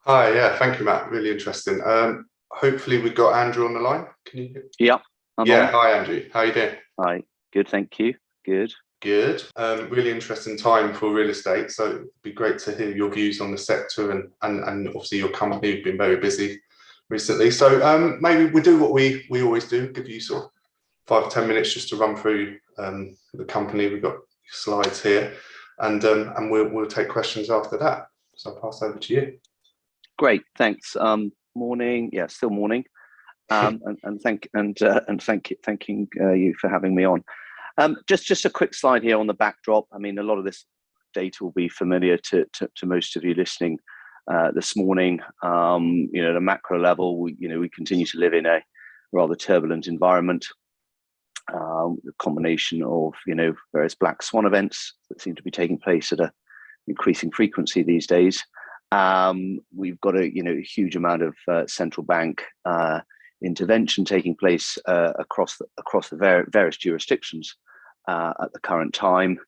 Hi, yeah, thank you, Matt. Really interesting. Hopefully we got Andrew on the line. Can you? Yeah, I'm Yeah, on. hi Andrew. How you doing? Hi. Good, thank you. Good. Good. Really interesting time for real estate. So it'd be great to hear your views on the sector and obviously your company have been very busy recently. So maybe we do what we always do, give you sort of 5 or 10 minutes just to run through the company. We've got slides here and we'll take questions after that. So I'll pass over to you. Great, thanks. Morning. Yeah, still morning. Thanking you for having me on. Just a quick slide here on the backdrop. I mean, a lot of this data will be familiar to most of you listening this morning. At a macro level, we continue to live in a rather turbulent environment. The combination of various black swan events that seem to be taking place at a increasing frequency these days. We've got a huge amount of central bank intervention taking place across the various jurisdictions at the current time,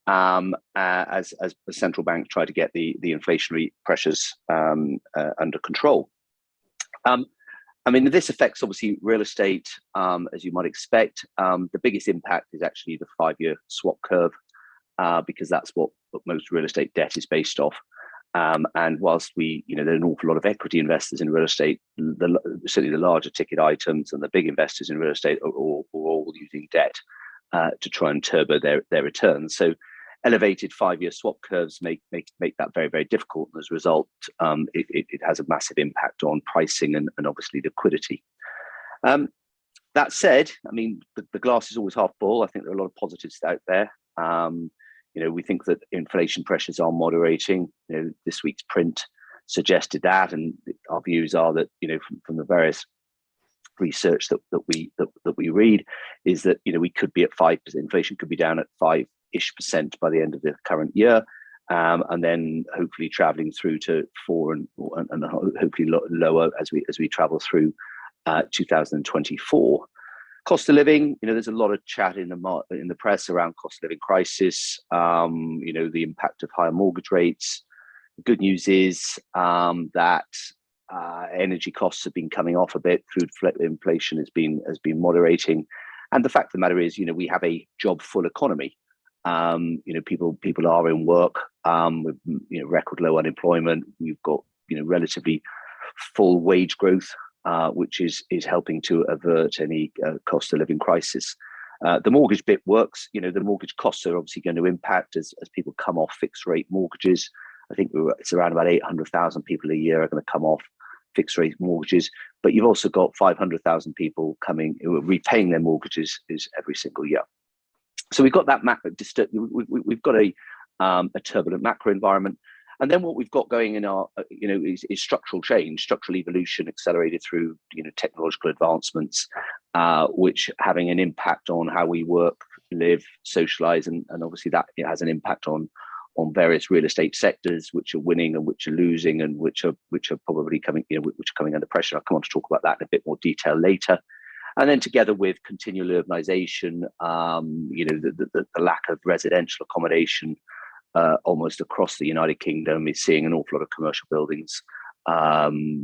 as the central bank try to get the inflationary pressures under control. I mean, this affects obviously real estate, as you might expect. The biggest impact is actually the 5-year swap curve, because that's what most real estate debt is based off. And whilst there are an awful lot of equity investors in real estate, certainly the larger ticket items and the big investors in real estate are all using debt to try and turbo their returns. So elevated 5-year swap curves make that very, very difficult. And as a result, it has a massive impact on pricing and obviously liquidity. That said, I mean, the glass is always half full. I think there are a lot of positives out there. We think that inflation pressures are moderating. This week's print suggested that, and our views are that from the various research that we read is that we could be at 5%. Inflation could be down at 5-ish% by the end of the current year, and then hopefully traveling through to 4% and hopefully lower as we travel through 2024. Cost of living, there's a lot of chat in the press around cost of living crisis, the impact of higher mortgage rates. The good news is that energy costs have been coming off a bit through inflation has been moderating. And the fact of the matter is, we have a job full economy. People are in work with record low unemployment. We've got relatively full wage growth, which is helping to avert any cost of living crisis. The mortgage bit works. The mortgage costs are obviously going to impact as people come off fixed rate mortgages. I think it's around about 800,000 people a year are going to come off fixed rate mortgages. But you've also got 500,000 people who are repaying their mortgages every single year. So we've got that we've got a turbulent macro environment. And then what we've got going in our, is structural change, structural evolution accelerated through, technological advancements, which having an impact on how we work, live, socialize, and obviously that it has an impact on various real estate sectors, which are winning and which are losing, and which are probably coming, which are coming under pressure. I'll come on to talk about that in a bit more detail later. And then together with continual urbanization, the lack of residential accommodation almost across the United Kingdom is seeing an awful lot of commercial buildings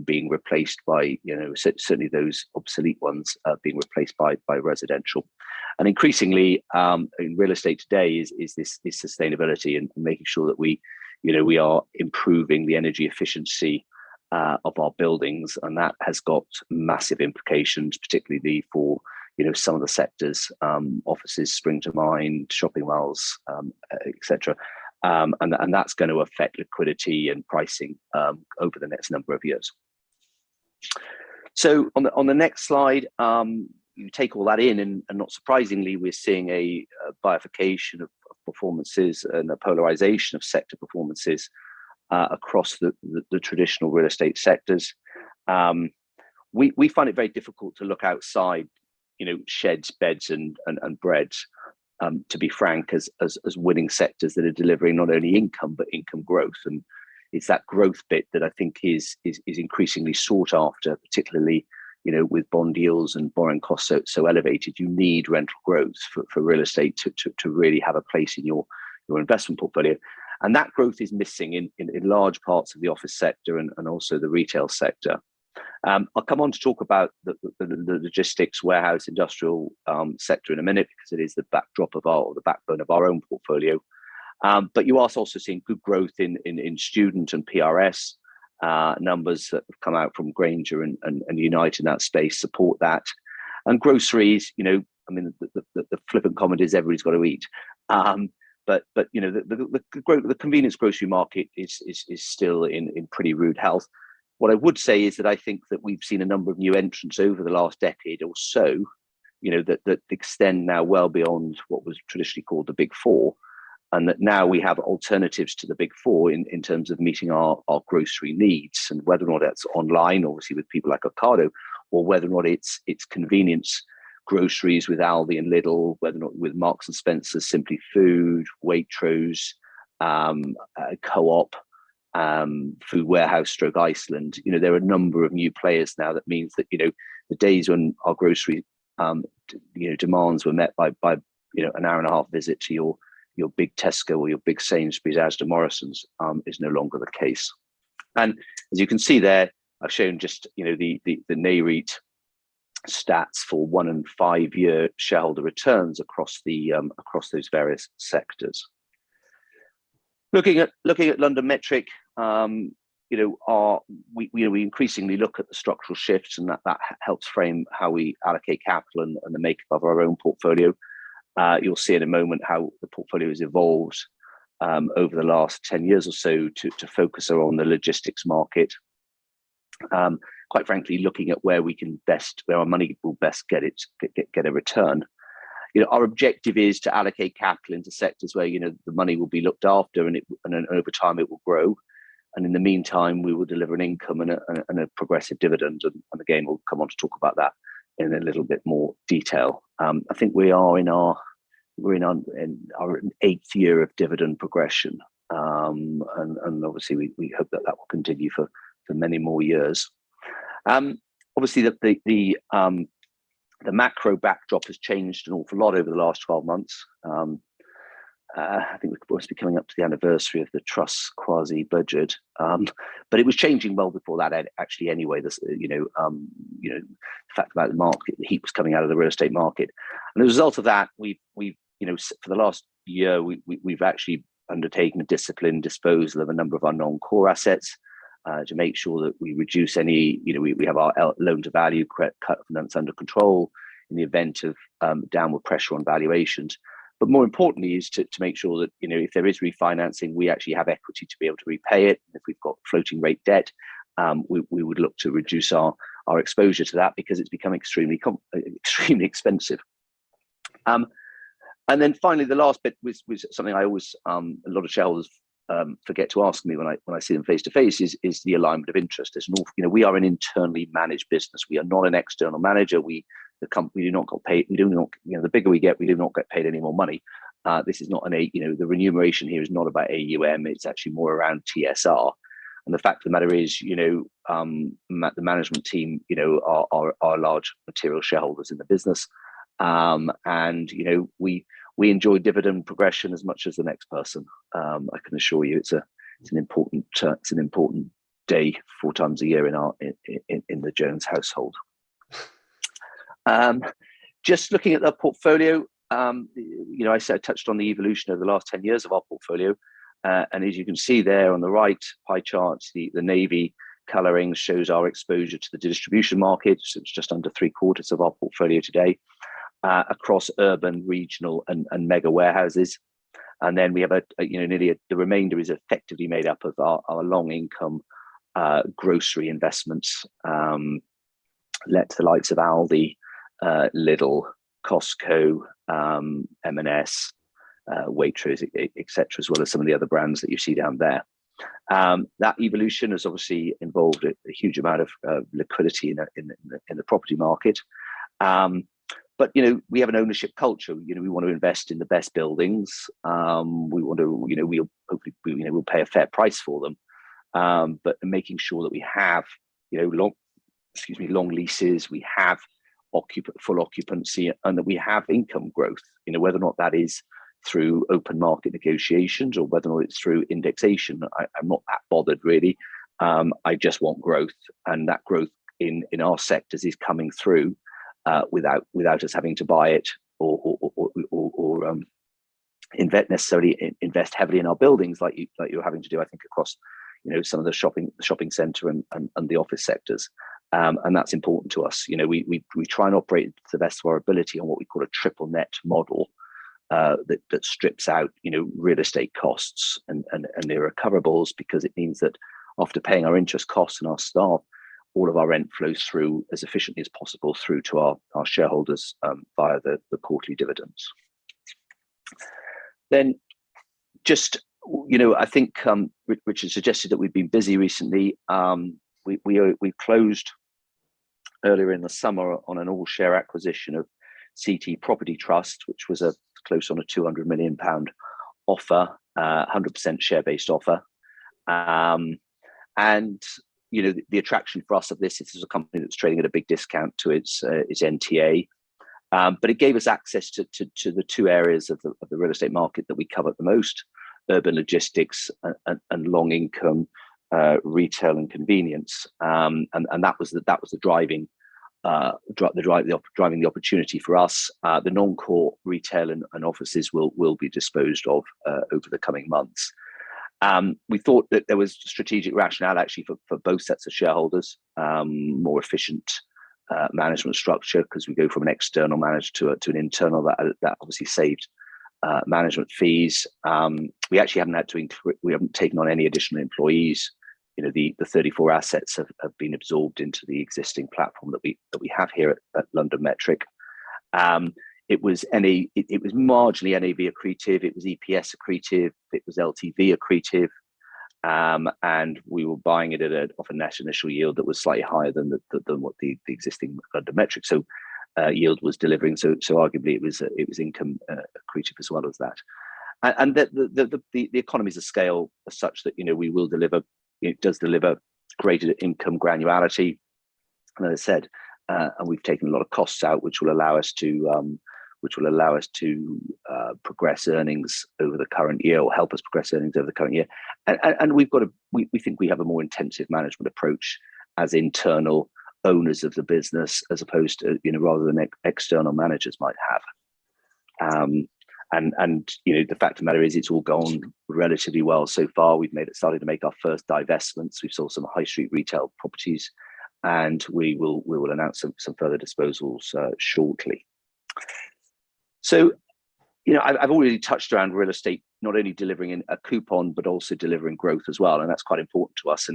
being replaced by, certainly those obsolete ones being replaced by residential. And increasingly in real estate today is this sustainability and making sure that we are improving the energy efficiency of our buildings, and that has got massive implications, particularly for some of the sectors, offices spring to mind, shopping malls, etc. And that's going to affect liquidity and pricing over the next number of years. So on the next slide, you take all that in, and not surprisingly, we're seeing a bifurcation of performances and a polarization of sector performances across the traditional real estate sectors. We find it very difficult to look outside, sheds, beds, and breads. To be frank, as winning sectors that are delivering not only income but income growth, and it's that growth bit that I think is increasingly sought after, particularly with bond yields and borrowing costs so elevated. You need rental growth for real estate to really have a place in your investment portfolio. And that growth is missing in large parts of the office sector and also the retail sector. I'll come on to talk about the logistics, warehouse, industrial sector in a minute, because it is the backdrop of the backbone of our own portfolio. But you are also seeing good growth in student and PRS numbers that have come out from Grainger and Unite in that space support that. And groceries, you know, I mean, the flippant comment is everybody's got to eat. But you know, the convenience grocery market is still in pretty rude health. What I would say is that I think that we've seen a number of new entrants over the last decade or so, you know, that extend now well beyond what was traditionally called the Big Four, and that now we have alternatives to the Big Four in terms of meeting our grocery needs, and whether or not that's online, obviously with people like Ocado, or whether or not it's convenience groceries with Aldi and Lidl, whether or not with Marks and Spencer's, Simply Food, Waitrose, Co-op, Food Warehouse, stroke Iceland. You know, there are a number of new players now. That means that, you know, the days when our grocery demands were met by you know, an hour and a half visit to your big Tesco or your big Sainsbury's, Asda, Morrison's is no longer the case. And as you can see there, I've shown just, you know, the NAREIT stats for 1 and 5 year shareholder returns across those various sectors. Looking at LondonMetric, you know, we increasingly look at the structural shifts, and that helps frame how we allocate capital and the makeup of our own portfolio. You'll see in a moment how the portfolio has evolved over the last 10 years or so to focus on the logistics market. Quite frankly, looking at where our money will best get a return. You know, our objective is to allocate capital into sectors where, you know, the money will be looked after and over time it will grow. And in the meantime, we will deliver an income and a progressive dividend. And again, we'll come on to talk about that in a little bit more detail. I think we're in our 8th year of dividend progression. And obviously we hope that will continue for many more years. Obviously the macro backdrop has changed an awful lot over the last 12 months. I think we're supposed to be coming up to the anniversary of the Trust's quasi-budget, but it was changing well before that actually anyway. The fact about the market, the heat was coming out of the real estate market, and as a result of that, we've you know, for the last year we've actually undertaken a disciplined disposal of a number of our non-core assets to make sure that we reduce any, you know, we have our loan to value covenants under control in the event of downward pressure on valuations. But more importantly is to make sure that, you know, if there is refinancing, we actually have equity to be able to repay it. If we've got floating rate debt, we would look to reduce our exposure to that, because it's become extremely expensive. And then finally, the last bit was something I always a lot of shareholders forget to ask me when I see them face to face is the alignment of interest. There's you know, we are an internally managed business. We are not an external manager. The company do not get paid. We do not, you know, the bigger we get, we do not get paid any more money. This is not you know, the remuneration here is not about AUM. It's actually more around TSR. And the fact of the matter is, you know, the management team, you know, are large material shareholders in the business, and you know, we enjoy dividend progression as much as the next person. I can assure you, it's an important day 4 times a year in the Jones household. Just looking at the portfolio, you know, I touched on the evolution over the last 10 years of our portfolio, and as you can see there on the right pie charts, the navy colouring shows our exposure to the distribution market. So it's just under 3/4 of our portfolio today, across urban, regional, and mega warehouses. And then we have the remainder is effectively made up of our long income grocery investments, let to the likes of Aldi, Lidl, Costco, M&S, Waitrose, etc., as well as some of the other brands that you see down there. That evolution has obviously involved a huge amount of liquidity in the property market. But you know, we have an ownership culture. You know, we want to invest in the best buildings. We want to, you know, we'll pay a fair price for them. But making sure that we have, you know, long leases, we have full occupancy, and that we have income growth. You know, whether or not that is through open market negotiations or whether or not it's through indexation. I'm not that bothered really. I just want growth, and that growth in our sectors is coming through without us having to buy it or invest heavily in our buildings like you're having to do, I think, across some of the shopping centre and the office sectors. And that's important to us. We try and operate to the best of our ability on what we call a triple net model that strips out real estate costs and their recoverables, because it means that after paying our interest costs and our staff, all of our rent flows through as efficiently as possible through to our shareholders via the quarterly dividends. Then just, I think Richard suggested that we've been busy recently. We closed earlier in the summer on an all-share acquisition of CT Property Trust, which was close on a £200 million offer, 100% share-based offer. And the attraction for us of this is a company that's trading at a big discount to its NTA. But it gave us access to the two areas of the real estate market that we cover the most: urban logistics and long income retail and convenience. And that was the driving the opportunity for us. The non-core retail and offices will be disposed of over the coming months. We thought that there was strategic rationale actually for both sets of shareholders, more efficient management structure, because we go from an external manager to an internal. That obviously saved management fees. We actually haven't taken on any additional employees. The 34 assets have been absorbed into the existing platform that we have here at LondonMetric. It was marginally NAV accretive, it was EPS accretive, it was LTV accretive, and we were buying it off a net initial yield that was slightly higher than what the existing LondonMetric yield was delivering. So arguably it was income accretive as well as that. And the economies of scale are such that we will deliver. It does deliver greater income granularity, and as I said, and we've taken a lot of costs out, which will allow us to progress earnings over the current year, or help us progress earnings over the current year. And we think we have a more intensive management approach as internal owners of the business, as opposed to rather than external managers might have. And the fact of the matter is, it's all gone relatively well so far. We've started to make our first divestments. We've sold some high street retail properties, and we will announce some further disposals shortly. So, I've already touched around real estate, not only delivering a coupon, but also delivering growth as well, and that's quite important to us.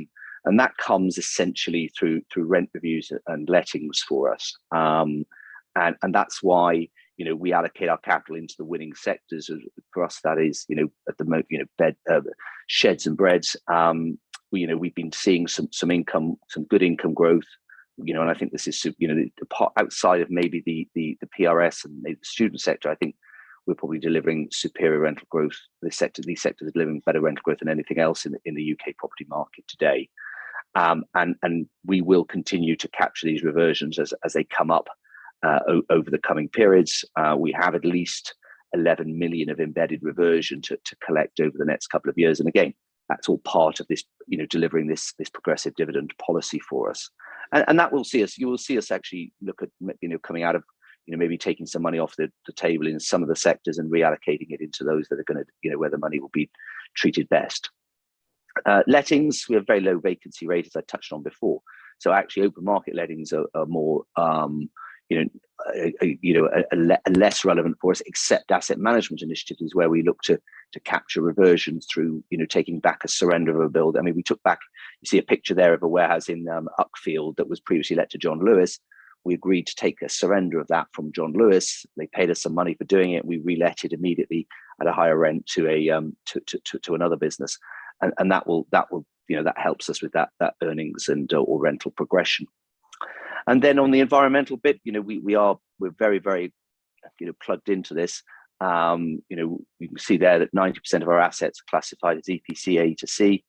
And that comes essentially through rent reviews and lettings for us. And that's why we allocate our capital into the winning sectors. For us, that is at the moment sheds and breads. We've been seeing some good income growth. And I think this is outside of maybe the PRS and maybe the student sector. I think we're probably delivering superior rental growth. These sectors are delivering better rental growth than anything else in the UK property market today. And we will continue to capture these reversions as they come up over the coming periods. We have at least 11 million of embedded reversion to collect over the next couple of years. And again, that's all part of this, delivering this progressive dividend policy for us. And that will see us. You will see us actually look at, coming out of, maybe taking some money off the table in some of the sectors and reallocating it into those that are going to, where the money will be treated best. Lettings, we have very low vacancy rate, as I touched on before. So actually, open market lettings are more, less relevant for us, except asset management initiatives where we look to capture reversions through, taking back a surrender of a build. I mean, we took back, you see a picture there of a warehouse in Uckfield that was previously let to John Lewis. We agreed to take a surrender of that from John Lewis. They paid us some money for doing it. We relet it immediately at a higher rent to another business, and that helps us with that earnings and or rental progression. And then on the environmental bit, we're very, very plugged into this. You can see there that 90% of our assets are classified as EPC A to C.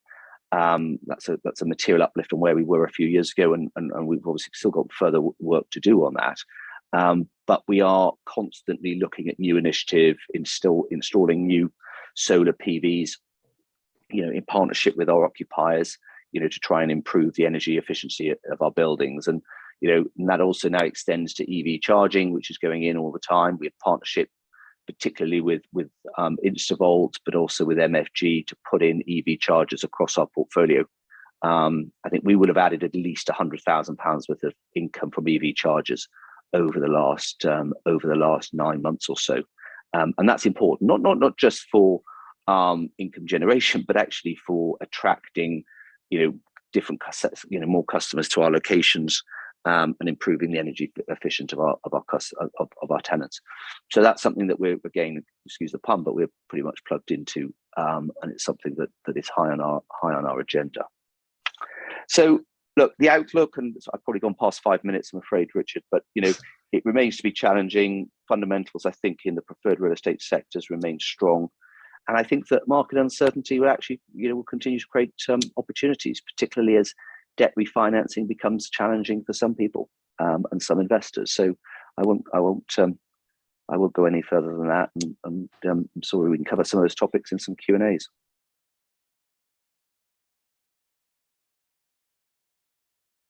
That's a material uplift from where we were a few years ago, and we've obviously still got further work to do on that. But we are constantly looking at new initiative, installing new solar PVs, in partnership with our occupiers, to try and improve the energy efficiency of our buildings. And, and that also now extends to EV charging, which is going in all the time. We have partnership, particularly with Instavolt, but also with MFG, to put in EV chargers across our portfolio. I think we would have added at least £100,000 worth of income from EV chargers over the last 9 months or so, and that's important. Not just for income generation, but actually for attracting, different, more customers to our locations, and improving the energy efficient of our tenants. So that's something that we're, again, excuse the pun, but we're pretty much plugged into, and it's something that is high on our agenda. So look, the outlook, and I've probably gone past 5 minutes, I'm afraid, Richard, but it remains to be challenging. Fundamentals, I think, in the preferred real estate sectors remain strong. And I think that market uncertainty will actually, will continue to create opportunities, particularly as debt refinancing becomes challenging for some people, and some investors. So I won't go any further than that. And I'm sorry, we can cover some of those topics in some Q&As.